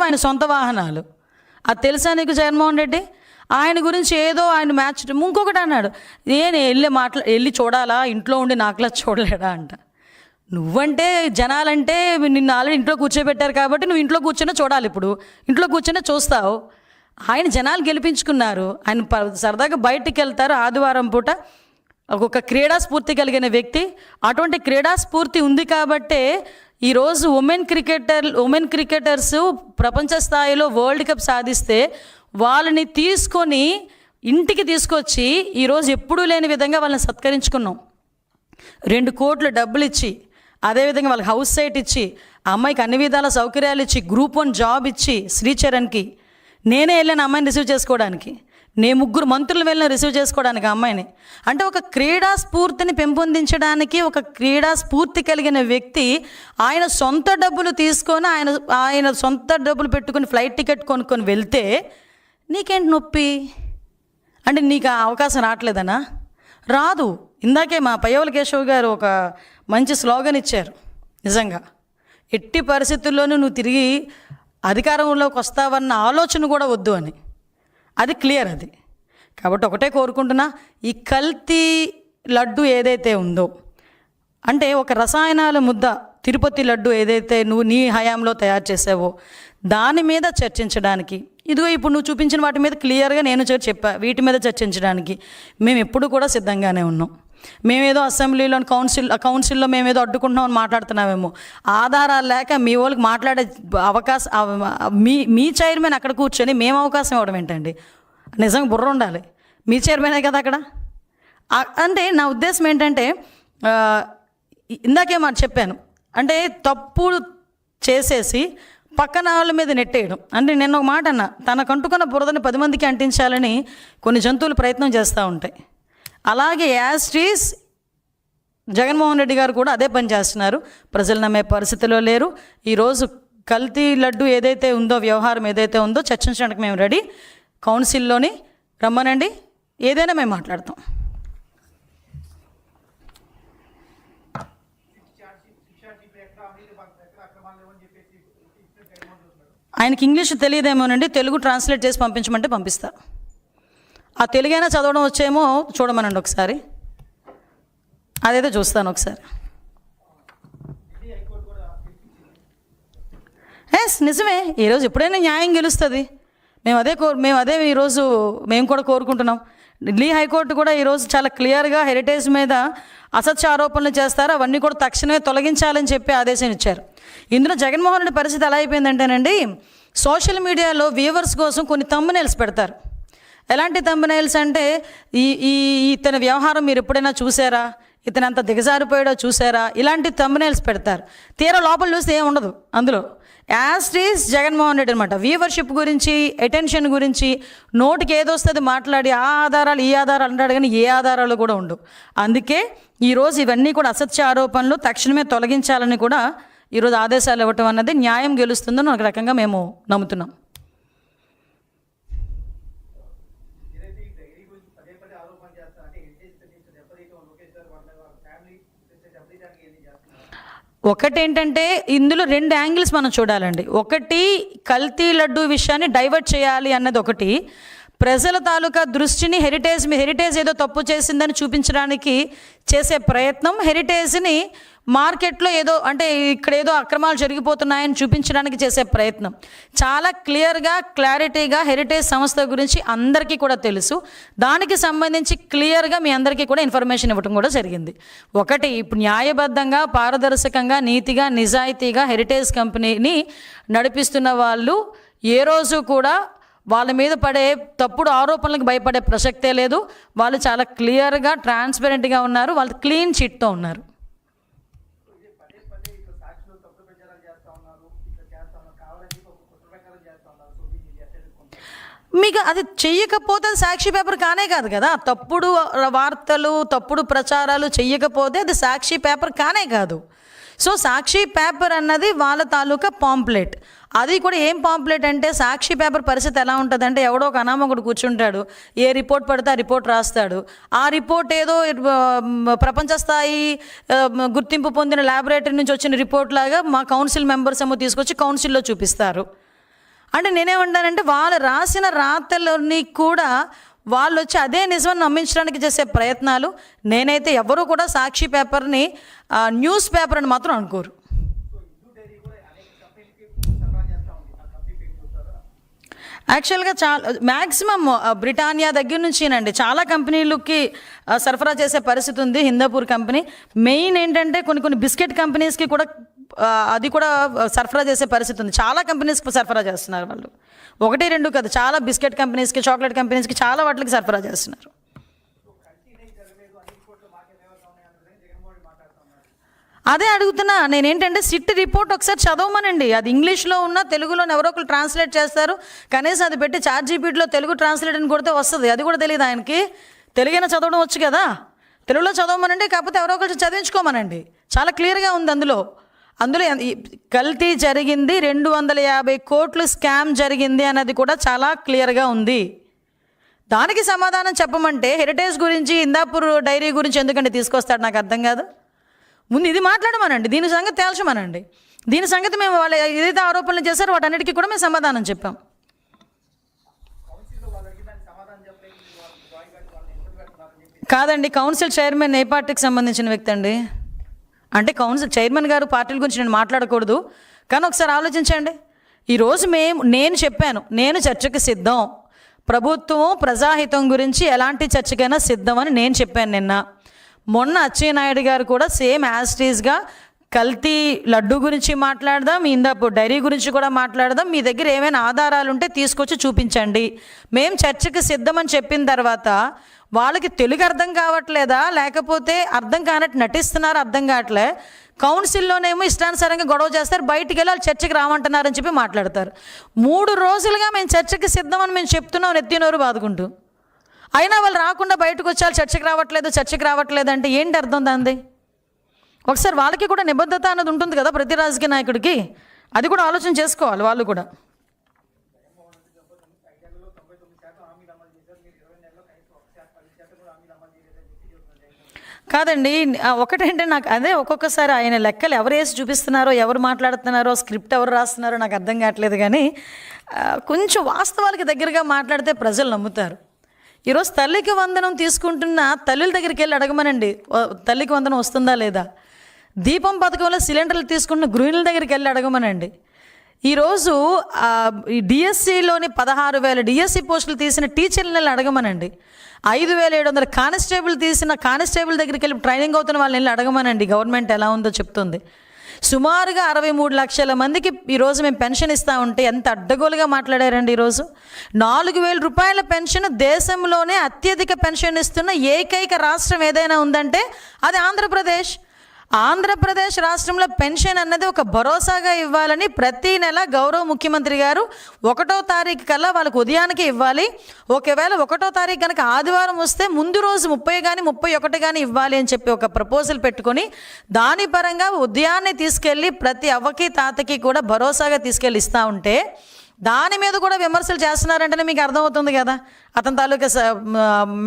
ఆయన సొంత వాహనాలు. అది తెలుసా నీకు జగన్మోహన్ రెడ్డి? ఆయన గురించి ఏదో ఆయన మ్యాచ్. ఇంకొకటి అన్నాడు, నేను వెళ్ళి చూడాలా, ఇంట్లో ఉండి నాకులా చూడలేడా అంట. నువ్వంటే జనాలంటే నిన్ను ఆల్రెడీ ఇంట్లో కూర్చోబెట్టారు కాబట్టి నువ్వు ఇంట్లో కూర్చొని చూడాలి. ఇప్పుడు ఇంట్లో కూర్చొని చూస్తావు. ఆయన జనాలు గెలిపించుకున్నారు. ఆయన సరదాగా బయటికి వెళ్తారు ఆదివారం పూట. ఒక క్రీడా స్ఫూర్తి కలిగిన వ్యక్తి. అటువంటి క్రీడా స్ఫూర్తి ఉంది కాబట్టే ఈరోజు ఉమెన్ క్రికెటర్స్ ప్రపంచ స్థాయిలో వరల్డ్ కప్ సాధిస్తే వాళ్ళని తీసుకొని ఇంటికి తీసుకొచ్చి ఈరోజు ఎప్పుడూ లేని విధంగా వాళ్ళని సత్కరించుకున్నాం. 2 కోట్లు డబ్బులు ఇచ్చి, అదేవిధంగా వాళ్ళకి హౌస్ సైట్ ఇచ్చి, ఆ అమ్మాయికి అన్ని విధాల సౌకర్యాలు ఇచ్చి, గ్రూప్ 1 జాబ్ ఇచ్చి, శ్రీచరణ్కి నేనే వెళ్ళాను అమ్మాయిని రిసీవ్ చేసుకోవడానికి. 3 మంత్రులు వెళ్ళిన రిసీవ్ చేసుకోవడానికి ఆ అమ్మాయిని. అంటే ఒక క్రీడా స్ఫూర్తిని పెంపొందించడానికి ఒక క్రీడా స్ఫూర్తి కలిగిన వ్యక్తి ఆయన సొంత డబ్బులు తీసుకొని ఆయన సొంత డబ్బులు పెట్టుకుని ఫ్లైట్ టికెట్ కొనుక్కొని వెళ్తే నీకేంటి నొప్పి? అంటే నీకు ఆ అవకాశం రావట్లేదనా? రాదు. ఇందాకే మా పయ్యవల కేశవ్ గారు ఒక మంచి స్లోగన్ ఇచ్చారు. నిజంగా ఎట్టి పరిస్థితుల్లోనూ నువ్వు తిరిగి అధికారంలోకి వస్తావన్న ఆలోచన కూడా వద్దు అని. అది క్లియర్. అది కాబట్టి ఒకటే కోరుకుంటున్నా, ఈ కల్తీ లడ్డు ఏదైతే ఉందో, అంటే ఒక రసాయనాల ముద్ద తిరుపతి లడ్డు ఏదైతే నువ్వు నీ హయాంలో తయారు చేసావో దాని మీద చర్చించడానికి, ఇదిగో ఇప్పుడు నువ్వు చూపించిన వాటి మీద క్లియర్గా నేను చెప్పా, వీటి మీద చర్చించడానికి మేము ఎప్పుడు కూడా సిద్ధంగానే ఉన్నాం. మేమేదో అసెంబ్లీలో కౌన్సిల్లో మేమేదో అడ్డుకుంటున్నామని మాట్లాడుతున్నామేమో, ఆధారాలు లేక మీ వాళ్ళకి మాట్లాడే అవకాశం, మీ చైర్మన్ అక్కడ కూర్చొని మేము అవకాశం ఇవ్వడం ఏంటండి? నిజంగా బుర్ర ఉండాలి. మీ చైర్మనే కదా అక్కడ. అంటే నా ఉద్దేశం ఏంటంటే, ఇందాకే మాట చెప్పాను, అంటే తప్పుడు చేసేసి పక్కన వాళ్ళ మీద నెట్టేయడం. అంటే నేను ఒక మాట అన్నా, తనకంటుకున్న బురదని 10 మందికి అంటించాలని కొన్ని జంతువులు ప్రయత్నం చేస్తూ ఉంటాయి. అలాగే యాస్ట్రీస్ జగన్మోహన్ రెడ్డి గారు కూడా అదే పని చేస్తున్నారు. ప్రజలు నమ్మే పరిస్థితిలో లేరు. ఈరోజు కల్తీ లడ్డు ఏదైతే ఉందో, వ్యవహారం ఏదైతే ఉందో చర్చించడానికి మేము రెడీ. కౌన్సిల్లోని రమ్మనండి, ఏదైనా మేము మాట్లాడతాం. ఆయనకి ఇంగ్లీష్ తెలియదేమోనండి, తెలుగు ట్రాన్స్లేట్ చేసి పంపించమంటే పంపిస్తా. ఆ తెలుగైనా చదవడం వచ్చేమో చూడమనండి ఒకసారి, అదైతే చూస్తాను ఒకసారి. ఎస్, నిజమే. ఈరోజు ఎప్పుడైనా న్యాయం గెలుస్తుంది. మేము అదే ఈరోజు మేము కూడా కోరుకుంటున్నాం. ఢిల్లీ హైకోర్టు కూడా ఈరోజు చాలా క్లియర్గా హెరిటేజ్ మీద అసత్య ఆరోపణలు చేస్తారు, అవన్నీ కూడా తక్షణమే తొలగించాలని చెప్పి ఆదేశం ఇచ్చారు. ఇందులో జగన్మోహన్ రెడ్డి పరిస్థితి ఎలా అయిపోయిందంటేనండి, సోషల్ మీడియాలో వ్యూవర్స్ కోసం కొన్ని థంబ్నెయిల్స్ పెడతారు. ఎలాంటి థంబ్నెయిల్స్ అంటే, ఇతని వ్యవహారం మీరు ఎప్పుడైనా చూసారా, ఇతను అంత దిగజారిపోయాడో చూసారా, ఇలాంటి థంబ్నెయిల్స్ పెడతారు. తీరా లోపల చూస్తే ఏం ఉండదు అందులో. యాస్ట్రీస్ జగన్మోహన్ రెడ్డి అనమాట. వ్యూవర్షిప్ గురించి, అటెన్షన్ గురించి నోటికి ఏదొస్తుంది మాట్లాడి ఆ ఆధారాలు ఈ ఆధారాలు అంటాడు, కానీ ఏ ఆధారాలు కూడా ఉండవు. అందుకే ఈరోజు ఇవన్నీ కూడా అసత్య ఆరోపణలు తక్షణమే తొలగించాలని కూడా ఈరోజు ఆదేశాలు ఇవ్వటం అన్నది న్యాయం గెలుస్తుందని ఒక రకంగా మేము నమ్ముతున్నాం. ఒకటేంటంటే, ఇందులో 2 యాంగిల్స్ మనం చూడాలండి. ఒకటి, కల్తీ లడ్డు విషయాన్ని డైవర్ట్ చేయాలి అన్నది ఒకటి. ప్రజల తాలూకా దృష్టిని హెరిటేజ్ ఏదో తప్పు చేసిందని చూపించడానికి చేసే ప్రయత్నం, హెరిటేజ్ని మార్కెట్లో ఏదో అంటే ఇక్కడ ఏదో అక్రమాలు జరిగిపోతున్నాయని చూపించడానికి చేసే ప్రయత్నం. చాలా క్లారిటీగా హెరిటేజ్ సంస్థ గురించి అందరికీ కూడా తెలుసు. దానికి సంబంధించి క్లియర్గా మీ అందరికీ కూడా ఇన్ఫర్మేషన్ ఇవ్వడం కూడా జరిగింది. ఒకటి, ఇప్పుడు న్యాయబద్ధంగా, పారదర్శకంగా, నీతిగా, నిజాయితీగా హెరిటేజ్ కంపెనీని నడిపిస్తున్న వాళ్ళు ఏ రోజు కూడా వాళ్ళ మీద పడే తప్పుడు ఆరోపణలకు భయపడే ప్రసక్తే లేదు. వాళ్ళు చాలా క్లియర్గా, ట్రాన్స్పరెంట్గా ఉన్నారు. వాళ్ళు క్లీన్ చిట్తో ఉన్నారు. మీకు అది చెయ్యకపోతే సాక్షి పేపర్ కానే కాదు కదా. తప్పుడు వార్తలు, తప్పుడు ప్రచారాలు చెయ్యకపోతే అది సాక్షి పేపర్ కానే కాదు. సో సాక్షి పేపర్ అన్నది వాళ్ళ తాలూకా పాంప్లెట్. అది కూడా ఏం పాంప్లెట్ అంటే, సాక్షి పేపర్ పరిస్థితి ఎలా ఉంటుందంటే, ఎవడో ఒక అనామకుడు కూర్చుంటాడు, ఏ రిపోర్ట్ పడితే ఆ రిపోర్ట్ రాస్తాడు. ఆ రిపోర్ట్ ఏదో ప్రపంచ స్థాయి గుర్తింపు పొందిన ల్యాబొరేటరీ నుంచి వచ్చిన రిపోర్ట్ లాగా మా కౌన్సిల్ మెంబర్స్ ఏమో తీసుకొచ్చి కౌన్సిల్లో చూపిస్తారు. అంటే నేనేమంటానంటే వాళ్ళు రాసిన రాతలని కూడా వాళ్ళు వచ్చి అదే నిజమని నమ్మించడానికి చేసే ప్రయత్నాలు. నేనైతే ఎవరు కూడా సాక్షి పేపర్ని న్యూస్ పేపర్ అని మాత్రం అనుకోరు. యాక్చువల్గా మ్యాక్సిమం బ్రిటానియా దగ్గర నుంచినండి చాలా కంపెనీలకి సరఫరా చేసే పరిస్థితి ఉంది. హిందాపూర్ కంపెనీ మెయిన్ ఏంటంటే కొన్ని బిస్కెట్ కంపెనీస్కి కూడా అది కూడా సరఫరా చేసే పరిస్థితి ఉంది. చాలా కంపెనీస్కి సరఫరా చేస్తున్నారు వాళ్ళు, 1-2 కాదు, చాలా బిస్కెట్ కంపెనీస్కి, చాక్లెట్ కంపెనీస్కి, చాలా వాటికి సరఫరా చేస్తున్నారు. అదే అడుగుతున్నా నేనేంటంటే సిట్ రిపోర్ట్ ఒకసారి చదవమనండి. అది ఇంగ్లీష్లో ఉన్న తెలుగులో ఎవరో ఒకరు ట్రాన్స్లేట్ చేస్తారు. కనీసం అది పెట్టి ChatGPTలో తెలుగు ట్రాన్స్లేట్ అని కొడితే వస్తుంది. అది కూడా తెలియదు ఆయనకి. తెలుగైనా చదవడం వచ్చు కదా, తెలుగులో చదవమనండి. కాకపోతే ఎవరో ఒకరు చదివించుకోమనండి. చాలా క్లియర్గా ఉంది అందులో కల్తీ జరిగింది, 250 కోట్లు స్కామ్ జరిగింది అన్నది కూడా చాలా క్లియర్గా ఉంది. దానికి సమాధానం చెప్పమంటే హెరిటేజ్ గురించి, హిందాపూర్ డైరీ గురించి ఎందుకంటే తీసుకొస్తాడు నాకు అర్థం కాదు. ముందు ఇది మాట్లాడమనండి, దీని సంగతి తేల్చమనండి. దీని సంగతి మేము వాళ్ళు ఏదైతే ఆరోపణలు చేశారో వాటన్నిటికీ కూడా మేము సమాధానం చెప్పాం. కాదండి, కౌన్సిల్ చైర్మన్ ఏ పార్టీకి సంబంధించిన వ్యక్తి అండి? అంటే కౌన్సిల్ చైర్మన్ గారు పార్టీల గురించి నేను మాట్లాడకూడదు, కానీ ఒకసారి ఆలోచించండి. ఈరోజు నేను చెప్పాను, నేను చర్చకు సిద్ధం, ప్రభుత్వం ప్రజాహితం గురించి ఎలాంటి చర్చకైనా సిద్ధం అని నేను చెప్పాను నిన్న. మొన్న అచ్చెన్నాయుడు గారు కూడా సేమ్ యాస్టీస్గా కల్తీ లడ్డు గురించి మాట్లాడదాం, హిందాపూర్ డైరీ గురించి కూడా మాట్లాడదాం, మీ దగ్గర ఏమైనా ఆధారాలు ఉంటే తీసుకొచ్చి చూపించండి, మేము చర్చకు సిద్ధమని చెప్పిన తర్వాత వాళ్ళకి తెలుగు అర్థం కావట్లేదా, లేకపోతే అర్థం కానట్టు నటిస్తున్నారు, అర్థం కావట్లే. కౌన్సిల్లోనేమో ఇష్టానుసారంగా గొడవ చేస్తారు, బయటికి వెళ్ళి వాళ్ళు చర్చకి రామంటున్నారని చెప్పి మాట్లాడతారు. 3 రోజులుగా మేము చర్చకి సిద్ధమని మేము చెప్తున్నాం నెత్తినోరు బాదుకుంటూ. అయినా వాళ్ళు రాకుండా బయటకు వచ్చారు, చర్చకి రావట్లేదు అంటే ఏంటి అర్థం దాంది? ఒకసారి వాళ్ళకి కూడా నిబద్ధత అన్నది ఉంటుంది కదా ప్రతి రాజకీయ నాయకుడికి, అది కూడా ఆలోచన చేసుకోవాలి వాళ్ళు కూడా. కాదండి, ఒకటంటే నాకు అదే ఒక్కొక్కసారి ఆయన లెక్కలు ఎవరు వేసి చూపిస్తున్నారో, ఎవరు మాట్లాడుతున్నారో, స్క్రిప్ట్ ఎవరు రాస్తున్నారో నాకు అర్థం కావట్లేదు. కానీ కొంచెం వాస్తవాలకి దగ్గరగా మాట్లాడితే ప్రజలు నమ్ముతారు. ఈరోజు తల్లికి వందనం తీసుకుంటున్న తల్లుల దగ్గరికి వెళ్ళి అడగమనండి, తల్లికి వందనం వస్తుందా లేదా. దీపం పథకంలో సిలిండర్లు తీసుకుంటున్న గృహిణుల దగ్గరికి వెళ్ళి అడగమనండి. ఈరోజు ఈ డిఎస్సిలోని 16,000 డిఎస్సి పోస్టులు తీసిన టీచర్లను అడగమనండి. 5,700 కానిస్టేబుల్ దగ్గరికి వెళ్ళి ట్రైనింగ్ అవుతున్న వాళ్ళని వెళ్ళి అడగమనండి. గవర్నమెంట్ ఎలా ఉందో చెప్తుంది. సుమారుగా 63 లక్షల మందికి ఈరోజు మేము పెన్షన్ ఇస్తూ ఉంటే ఎంత అడ్డగోలుగా మాట్లాడారండి. ఈరోజు 4,000 రూపాయల పెన్షన్, దేశంలోనే అత్యధిక పెన్షన్ ఇస్తున్న ఏకైక రాష్ట్రం ఏదైనా ఉందంటే అది ఆంధ్రప్రదేశ్. ఆంధ్రప్రదేశ్ రాష్ట్రంలో పెన్షన్ అన్నది ఒక భరోసాగా ఇవ్వాలని ప్రతీ నెల గౌరవ ముఖ్యమంత్రి గారు 1వ తారీఖు కల్లా వాళ్ళకు ఉదయానికి ఇవ్వాలి. ఒకవేళ 1వ తారీఖు కనుక ఆదివారం వస్తే ముందు రోజు 30 కానీ 31 కానీ ఇవ్వాలి అని చెప్పి ఒక ప్రపోజల్ పెట్టుకొని దాని పరంగా ఉదయాన్నే తీసుకెళ్ళి ప్రతి అవ్వకి తాతకి కూడా భరోసాగా తీసుకెళ్ళి ఇస్తూ ఉంటే దాని మీద కూడా విమర్శలు చేస్తున్నారంటేనే మీకు అర్థమవుతుంది కదా అతని తాలూకా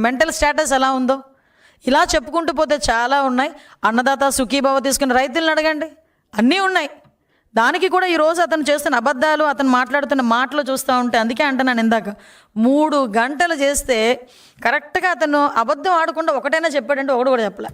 మెంటల్ స్టేటస్ ఎలా ఉందో. ఇలా చెప్పుకుంటూ పోతే చాలా ఉన్నాయి. అన్నదాత సుఖీభావ తీసుకున్న రైతులను అడగండి, అన్నీ ఉన్నాయి. దానికి కూడా ఈరోజు అతను చేస్తున్న అబద్ధాలు, అతను మాట్లాడుతున్న మాటలు చూస్తూ ఉంటే అందుకే అంటున్నాను ఇందాక 3 గంటలు చేస్తే కరెక్ట్గా అతను అబద్ధం ఆడకుండా ఒకటైనా చెప్పాడంటే ఒకటి కూడా చెప్పలే.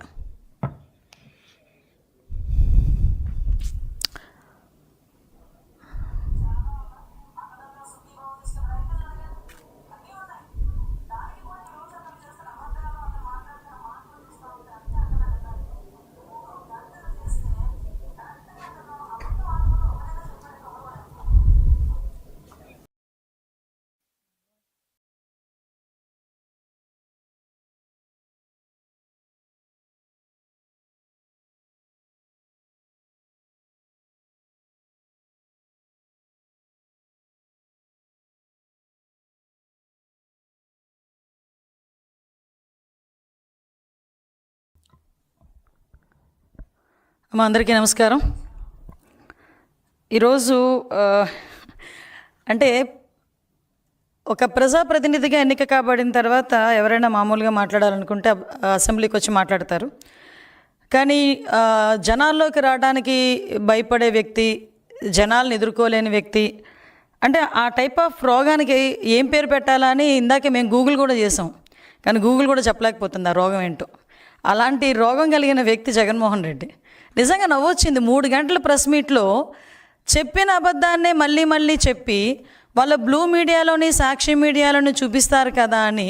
మా అందరికీ నమస్కారం. ఈరోజు అంటే ఒక ప్రజాప్రతినిధిగా ఎన్నిక కాబడిన తర్వాత ఎవరైనా మామూలుగా మాట్లాడాలనుకుంటే అసెంబ్లీకి వచ్చి మాట్లాడతారు. కానీ జనాల్లోకి రావడానికి భయపడే వ్యక్తి, జనాలను ఎదుర్కోలేని వ్యక్తి అంటే ఆ టైప్ ఆఫ్ రోగానికి ఏం పేరు పెట్టాలా అని ఇందాకే మేము గూగుల్ కూడా చేసాం, కానీ గూగుల్ కూడా చెప్పలేకపోతుంది ఆ రోగం ఏంటో. అలాంటి రోగం కలిగిన వ్యక్తి జగన్మోహన్ రెడ్డి. నిజంగా నవ్వొచ్చింది. 3 గంటల ప్రెస్ మీట్లో చెప్పిన అబద్ధాన్నే మళ్ళీ మళ్ళీ చెప్పి వాళ్ళ బ్లూ మీడియాలోని సాక్షి మీడియాలోని చూపిస్తారు కదా అని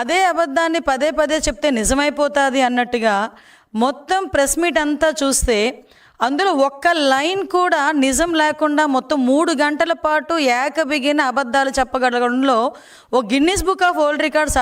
అదే అబద్ధాన్ని పదే పదే చెప్తే నిజమైపోతుంది అన్నట్టుగా మొత్తం ప్రెస్ మీట్ అంతా చూస్తే అందులో ఒక్క లైన్ కూడా నిజం లేకుండా మొత్తం 3 గంటల పాటు ఏకబిగిన అబద్ధాలు చెప్పగలగడంలో ఓ Guinness book of world record